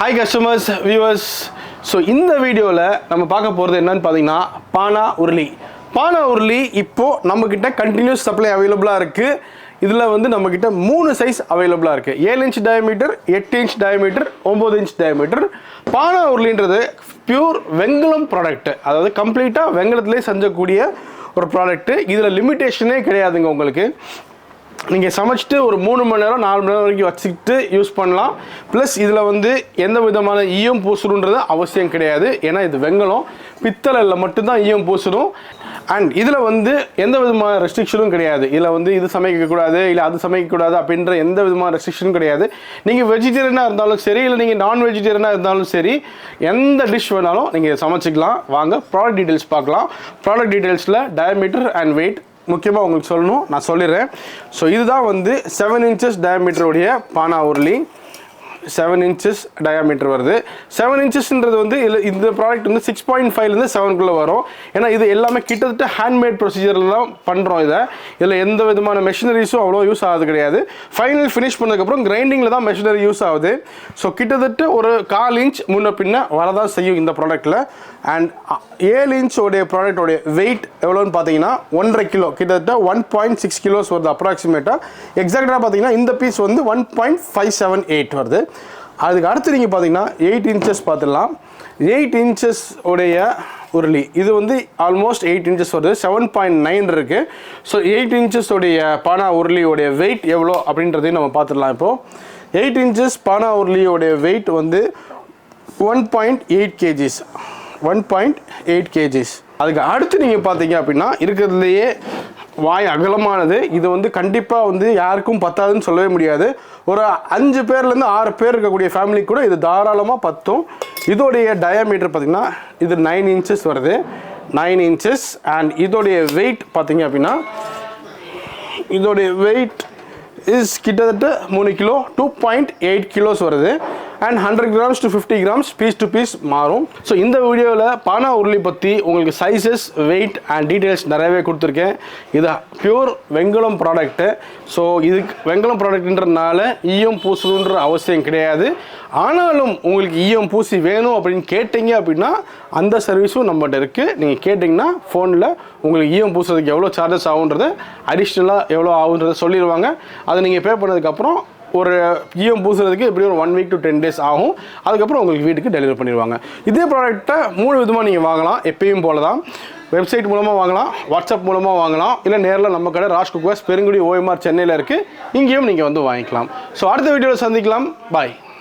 Hi customers, viewers. So இந்த வீடியோல நம்ம பார்க்க போறது என்னன்னு பாத்தீங்கன்னா பானா உருளி. பானா உருளி இப்போ நம்ம கிட்ட கண்டினியூஸ் சப்ளை அவைலபிளா இருக்கு. இதுல வந்து நம்ம கிட்ட 3 சைஸ் அவைலபிளா இருக்கு. 7 inch diameter, 8 inch diameter, 9 inch diameter. பானா உருளின்றது பியூர் வெங்கலம் ப்ராடக்ட். அதாவது கம்ப்ளீட்டா வெங்கலத்திலே செஞ்சக்கூடிய ஒரு ப்ராடக்ட். இதுல லிமிட்டேஷனே கிடையாதுங்க உங்களுக்கு. நீங்கள் சமைச்சிட்டு ஒரு 3 மணி நேரம் 4 மணி நேரம் வரைக்கும் வச்சுக்கிட்டு யூஸ் பண்ணலாம். ப்ளஸ் இதில் வந்து எந்த விதமான ஈயம் பூசணுன்றது அவசியம் கிடையாது. ஏன்னா இது வெங்கலம், பித்தளையில் மட்டும்தான் ஈயம் பூசணும். அண்ட் இதில் வந்து எந்த விதமான ரெஸ்ட்ரிக்ஷனும் கிடையாது. இதில் வந்து இது சமைக்கக்கூடாது இல்லை அது சமைக்கக்கூடாது அப்படின்ற எந்த விதமான ரெஸ்ட்ரிக்ஷனும் கிடையாது. நீங்கள் வெஜிடேரியனாக இருந்தாலும் சரி இல்லை நீங்கள் நான் வெஜிடேரியனாக இருந்தாலும் சரி எந்த டிஷ் வேணாலும் நீங்கள் சமைச்சிக்கலாம். வாங்க ப்ராடக்ட் டீட்டெயில்ஸ் பார்க்கலாம். ப்ராடக்ட் டீட்டெயில்ஸில் டயமீட்டர் அண்ட் வெயிட் முக்கியமாக உங்களுக்கு சொல்லணும், நான் சொல்லிடுறேன். ஸோ இதுதான் வந்து 7 inches டயாமீட்டருடைய பானா உருளி. 7 inches டயாமீட்டர் வருது. 7 inchesன்றது வந்து இந்த ப்ராடக்ட் வந்து 6.5லேருந்து 7க்குள்ளே வரும். ஏன்னா இது எல்லாமே கிட்டத்தட்ட ஹேண்ட்மேட் ப்ரொசீஜரில் தான் பண்ணுறோம். இதில் எந்த விதமான மெஷினரிஸும் அவ்வளோ யூஸ் ஆகுது கிடையாது. ஃபைனல் ஃபினிஷ் பண்ணதுக்கப்புறம் கிரைண்டிங்கில் தான் மெஷினரி யூஸ் ஆகுது. ஸோ கிட்டத்தட்ட ஒரு 1/4 inch முன்ன பின்ன வரதான் செய்யும் இந்த ப்ராடக்ட்டில். அண்ட் 7 inch உடைய ப்ராடக்டோடைய வெயிட் எவ்வளோன்னு பார்த்தீங்கன்னா 1.5 கிலோ, கிட்டத்தட்ட 1.6 கிலோஸ் வருது அப்ராக்சிமேட்டாக. எக்ஸாக்டாக பார்த்தீங்கன்னா இந்த பீஸ் வந்து 1.578 வருது. அதுக்கு அடுத்து நீங்கள் பார்த்தீங்கன்னா 8 inches பார்த்துடலாம். 8 inches உடைய உருளி இது வந்து ஆல்மோஸ்ட் 8 inches வருது. 7.9 இருக்குது. ஸோ 8 inches உடைய பானா உருளியோடைய வெயிட் எவ்வளோ அப்படின்றதையும் நம்ம பார்த்துடலாம். இப்போது 8 inches பானா உருளியோடைய வெயிட் வந்து 1.8 kgs. 1.8 kgs. அதுக்கு அடுத்து நீங்கள் பார்த்தீங்க அப்படின்னா இருக்கிறதுலையே வாய் அகலமானது. இது வந்து கண்டிப்பாக வந்து யாருக்கும் பத்தாதுன்னு சொல்லவே முடியாது. ஒரு 5 பேர்லேருந்து 6 பேர் இருக்கக்கூடிய ஃபேமிலிக்கு கூட இது தாராளமாக பத்தும். இதோடைய டயாமீட்டர் பார்த்திங்கன்னா இது 9 inches வருது. 9 inches. அண்ட் இதோடைய வெயிட் பார்த்தீங்க அப்படின்னா இதோடைய வெயிட் இஸ் கிட்டத்தட்ட 3 கிலோ, 2.8 கிலோஸ் வருது. And 100 grams to 50 grams piece to piece மாறும். ஸோ இந்த வீடியோவில் பானா உருளி பற்றி உங்களுக்கு சைஸஸ், வெயிட் அண்ட் டீட்டெயில்ஸ் நிறையவே கொடுத்துருக்கேன். இது பியூர் வெங்கலம் ப்ராடக்ட்டு. ஸோ இதுக்கு வெங்கலம் ப்ராடக்ட்ன்றதுனால ஈயம் பூசணுன்ற அவசியம் கிடையாது. ஆனாலும் உங்களுக்கு ஈயம் பூசி வேணும் அப்படின்னு கேட்டிங்க அப்படின்னா அந்த சர்வீஸும் நம்மகிட்ட இருக்குது. நீங்கள் கேட்டிங்கன்னா ஃபோனில் உங்களுக்கு ஈயம் பூசுறதுக்கு எவ்வளோ சார்ஜஸ் ஆகுன்றதை அடிஷ்னலாக எவ்வளோ ஆகுன்றதை சொல்லிடுவாங்க. அதை நீங்கள் பே பண்ணதுக்கப்புறம் ஒரு ஈயம் பூசுறதுக்கு எப்படி ஒரு 1 week to 10 days ஆகும். அதுக்கப்புறம் உங்களுக்கு வீட்டுக்கு டெலிவரி பண்ணிடுவாங்க. இதே ப்ராடக்ட்டை 3 விதமாக நீங்கள் வாங்கலாம். எப்பயும் போல தான் வெப்சைட் மூலமாக வாங்கலாம், வாட்ஸ்அப் மூலமாக வாங்கலாம், இல்லை நேரில் நம்ம கடை ராஷ் குக்வேர்ஸ் பெருங்குடி OMR சென்னையில் இருக்குது. இங்கேயும் நீங்கள் வந்து வாங்கிக்கலாம். ஸோ அடுத்த வீடியோவில் சந்திக்கலாம். பாய்.